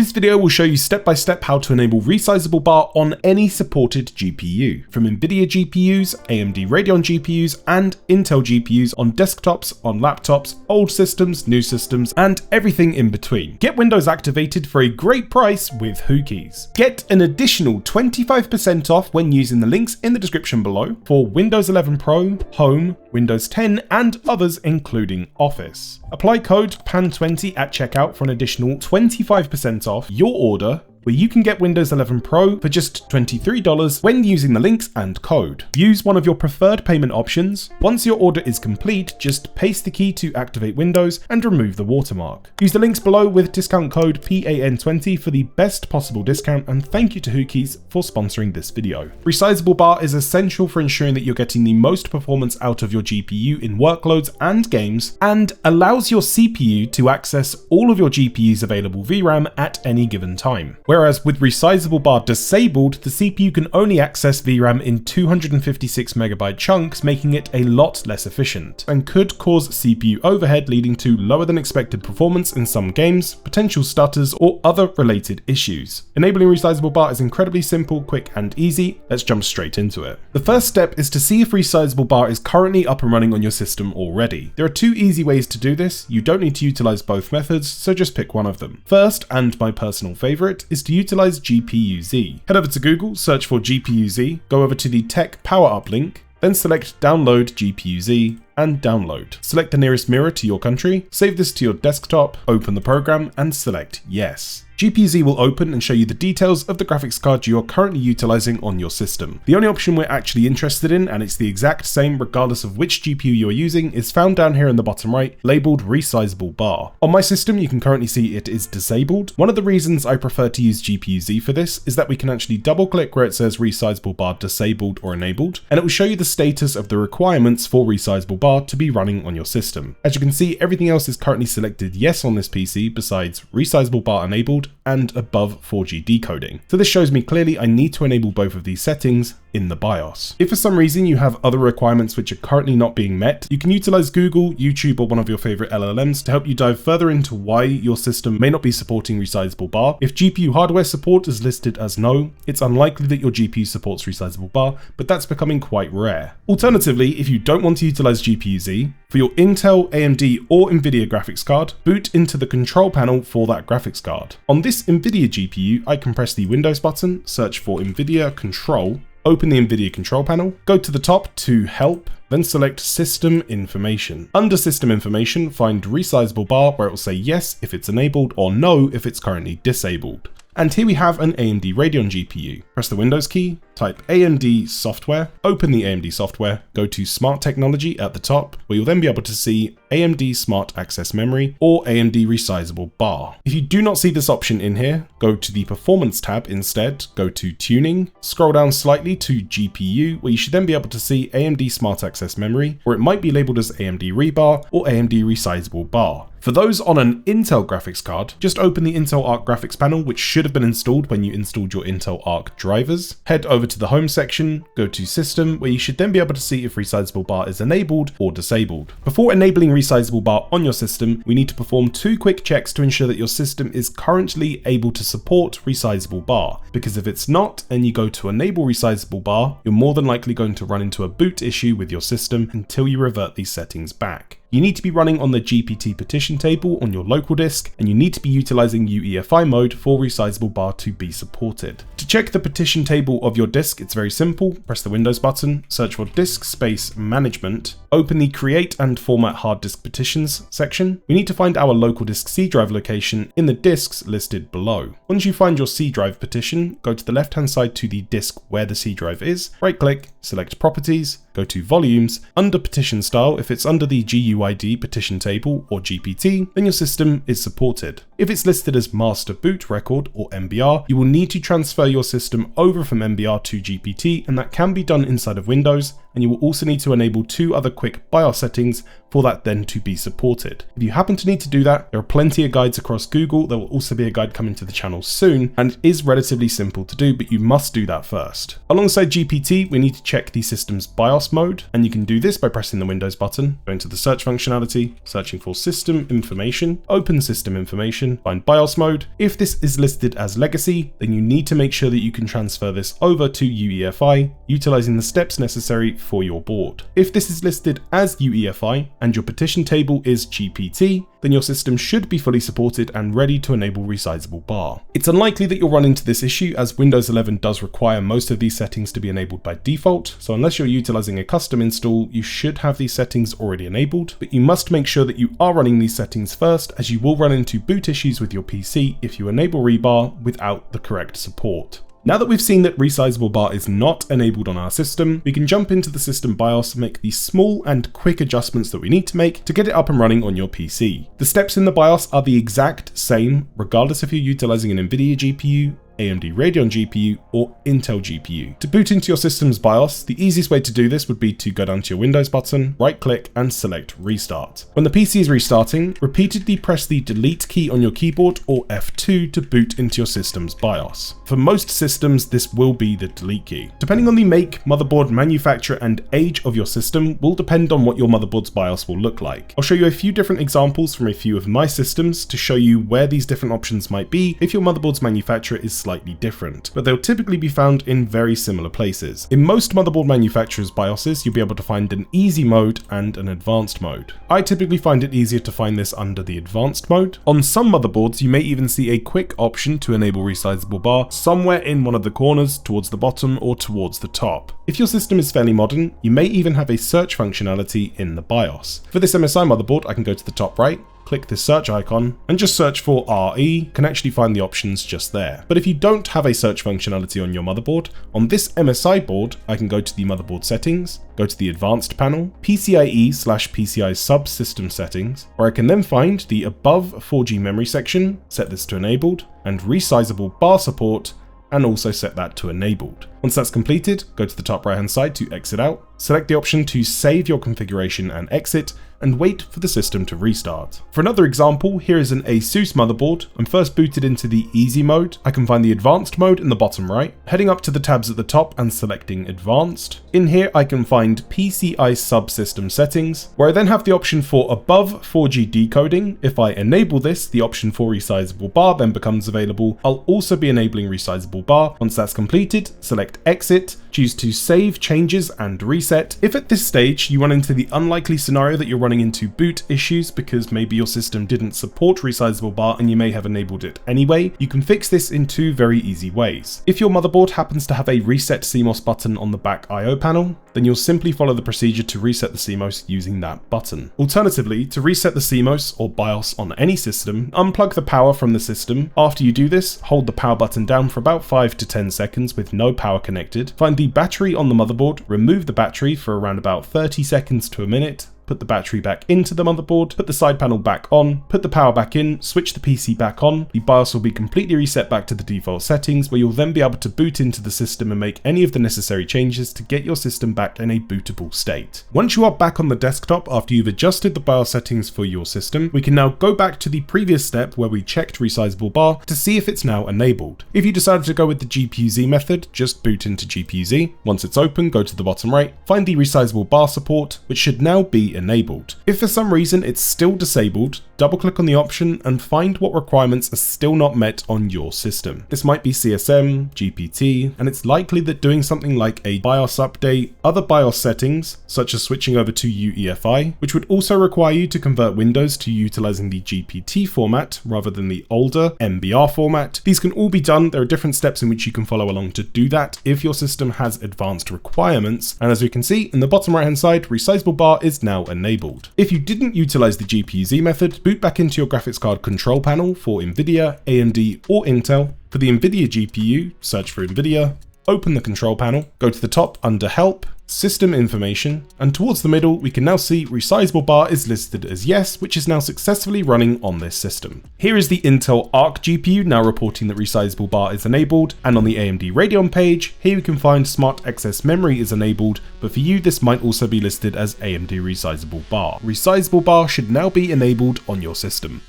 This video will show you step by step how to enable Resizable BAR on any supported GPU, from nvidia GPUs, AMD Radeon GPUs, and Intel GPUs on desktops, on laptops, old systems, new systems, and everything in between. Get Windows activated for a great price with Hookeys. Get an additional 25% off when using the links in the description below for Windows 11 Pro, Home, Windows 10, and others including Office. Apply code PAN20 at checkout for an additional 25% off your order, where you can get Windows 11 Pro for just $23 when using the links and code. Use one of your preferred payment options. Once your order is complete, just paste the key to activate Windows and remove the watermark. Use the links below with discount code PAN20 for the best possible discount, and thank you to Hookeys for sponsoring this video. Resizable BAR is essential for ensuring that you're getting the most performance out of your GPU in workloads and games, and allows your CPU to access all of your GPU's available VRAM at any given time. Whereas with Resizable BAR disabled, the CPU can only access VRAM in 256MB chunks, making it a lot less efficient, and could cause CPU overhead, leading to lower than expected performance in some games, potential stutters, or other related issues. Enabling Resizable BAR is incredibly simple, quick, and easy. Let's jump straight into it. The first step is to see if Resizable BAR is currently up and running on your system already. There are two easy ways to do this. You don't need to utilize both methods, so just pick one of them. First, and my personal favorite, is to utilize GPU-Z. Head over to Google, search for GPU-Z, go over to the Tech Power Up link, then select Download GPU-Z and download. Select the nearest mirror to your country, save this to your desktop, open the program, and select Yes. GPU-Z will open and show you the details of the graphics card you are currently utilizing on your system. The only option we're actually interested in, and it's the exact same regardless of which GPU you're using, is found down here in the bottom right, labeled Resizable BAR. On my system, you can currently see it is disabled. One of the reasons I prefer to use GPU-Z for this is that we can actually double click where it says Resizable BAR disabled or enabled, and it will show you the status of the requirements for Resizable BAR to be running on your system. As you can see, everything else is currently selected yes on this PC besides Resizable BAR enabled and above 4G decoding. So this shows me clearly I need to enable both of these settings in the BIOS. If for some reason you have other requirements which are currently not being met, you can utilize Google, YouTube, or one of your favorite LLMs to help you dive further into why your system may not be supporting Resizable BAR. If GPU hardware support is listed as no, it's unlikely that your GPU supports Resizable BAR, but that's becoming quite rare. Alternatively, if you don't want to utilize GPU-Z, for your Intel, AMD, or nvidia graphics card, boot into the control panel for that graphics card. On this nvidia GPU, I can press the Windows button, search for nvidia control, open the nvidia control panel, go to the top to Help, then select System Information. Under System Information, find Resizable BAR, where it will say yes if it's enabled or no if it's currently disabled. And here we have an AMD Radeon GPU. Press the Windows key, type AMD software, open the AMD software, go to Smart Technology at the top, where you'll then be able to see AMD Smart Access Memory or AMD Resizable BAR. If you do not see this option in here, go to the Performance tab instead, go to Tuning, scroll down slightly to GPU, where you should then be able to see AMD Smart Access Memory, or it might be labeled as AMD ReBAR or AMD Resizable BAR. For those on an Intel graphics card, just open the Intel Arc graphics panel, which should have been installed when you installed your Intel Arc drivers. Head over to the Home section, go to System, where you should then be able to see if Resizable BAR is enabled or disabled. Before enabling Resizable BAR on your system, we need to perform two quick checks to ensure that your system is currently able to support Resizable BAR, because if it's not and you go to enable Resizable BAR, you're more than likely going to run into a boot issue with your system until you revert these settings back. You need to be running on the GPT partition table on your local disk, and you need to be utilizing UEFI mode for Resizable BAR to be supported. To check the partition table of your disk, it's very simple. Press the Windows button, search for Disk Space Management, open the Create and Format Hard Disk Partitions section. We need to find our local disk C drive location in the disks listed below. Once you find your C drive partition, go to the left-hand side to the disk where the C drive is, right-click, select Properties, go to Volumes, under Partition Style. If it's under the GUID partition table or GPT, then your system is supported. If it's listed as Master Boot Record or MBR, you will need to transfer your system over from MBR to GPT, and that can be done inside of Windows and you will also need to enable 2 other quick BIOS settings for that then to be supported. If you happen to need to do that, there are plenty of guides across Google. There will also be a guide coming to the channel soon, and it is relatively simple to do, but you must do that first. Alongside GPT, we need to check the system's BIOS mode, and you can do this by pressing the Windows button, going to the search functionality, searching for system information, open system information, find BIOS mode. If this is listed as legacy, then you need to make sure that you can transfer this over to UEFI, utilizing the steps necessary for your board. If this is listed as UEFI and your partition table is GPT, then your system should be fully supported and ready to enable Resizable BAR. It's unlikely that you'll run into this issue, as Windows 11 does require most of these settings to be enabled by default, so unless you're utilizing a custom install, you should have these settings already enabled, but you must make sure that you are running these settings first, as you will run into boot issues with your PC if you enable ReBAR without the correct support. Now that we've seen that Resizable BAR is not enabled on our system, we can jump into the system BIOS and make the small and quick adjustments that we need to make to get it up and running on your PC. The steps in the BIOS are the exact same, regardless if you're utilizing an nvidia GPU, AMD Radeon GPU, or Intel GPU. To boot into your system's BIOS, the easiest way to do this would be to go down to your Windows button, right click and select Restart. When the PC is restarting, repeatedly press the Delete key on your keyboard or F2 to boot into your system's BIOS. For most systems, this will be the Delete key. Depending on the make, motherboard, manufacturer and age of your system will depend on what your motherboard's BIOS will look like. I'll show you a few different examples from a few of my systems to show you where these different options might be if your motherboard's manufacturer is slightly different, but they'll typically be found in very similar places. In most motherboard manufacturers' BIOSes, you'll be able to find an easy mode and an advanced mode. I typically find it easier to find this under the advanced mode. On some motherboards, you may even see a quick option to enable Resizable BAR somewhere in one of the corners, towards the bottom or towards the top. If your system is fairly modern, you may even have a search functionality in the BIOS. For this MSI motherboard, I can go to the top right, click this search icon and just search for RE, can actually find the options just there. But if you don't have a search functionality on your motherboard, on this MSI board, I can go to the motherboard settings, go to the advanced panel, PCIe/PCI subsystem settings, where I can then find the above 4G memory section, set this to enabled, and Resizable BAR support, and also set that to enabled. Once that's completed, go to the top right hand side to exit out, select the option to save your configuration and exit, and wait for the system to restart. For another example, here is an ASUS motherboard. I'm first booted into the easy mode. I can find the advanced mode in the bottom right, heading up to the tabs at the top and selecting advanced. In here, I can find PCI subsystem settings, where I then have the option for above 4G decoding. If I enable this, the option for Resizable BAR then becomes available. I'll also be enabling Resizable BAR. Once that's completed, select exit, choose to save changes and reset. If at this stage you run into the unlikely scenario that you're running into boot issues because maybe your system didn't support Resizable BAR and you may have enabled it anyway, you can fix this in 2 very easy ways. If your motherboard happens to have a reset CMOS button on the back I/O panel, then you'll simply follow the procedure to reset the CMOS using that button. Alternatively, to reset the CMOS or BIOS on any system, unplug the power from the system. After you do this, hold the power button down for about 5 to 10 seconds with no power connected. Find the battery on the motherboard, remove the battery for around about 30 seconds to a minute, put the battery back into the motherboard, put the side panel back on, put the power back in, switch the PC back on. The BIOS will be completely reset back to the default settings, where you'll then be able to boot into the system and make any of the necessary changes to get your system back in a bootable state. Once you are back on the desktop after you've adjusted the BIOS settings for your system, we can now go back to the previous step where we checked Resizable BAR to see if it's now enabled. If you decided to go with the GPU-Z method, just boot into GPU-Z. Once it's open, go to the bottom right, find the Resizable BAR support, which should now be enabled. If for some reason it's still disabled, double click on the option and find what requirements are still not met on your system. This might be CSM, GPT, and it's likely that doing something like a BIOS update, other BIOS settings, such as switching over to UEFI, which would also require you to convert Windows to utilizing the GPT format rather than the older MBR format. These can all be done. There are different steps in which you can follow along to do that if your system has advanced requirements. And as we can see in the bottom right hand side, Resizable BAR is now enabled. If you didn't utilize the GPU-Z method, boot back into your graphics card control panel for nvidia, AMD, or Intel. For the nvidia GPU, search for nvidia, open the control panel, go to the top under Help, system information, and towards the middle we can now see Resizable BAR is listed as yes, which is now successfully running on this system. Here is the Intel Arc GPU now reporting that Resizable BAR is enabled, and on the AMD Radeon page, here we can find Smart Access Memory is enabled, but for you this might also be listed as AMD Resizable BAR. Resizable BAR should now be enabled on your system.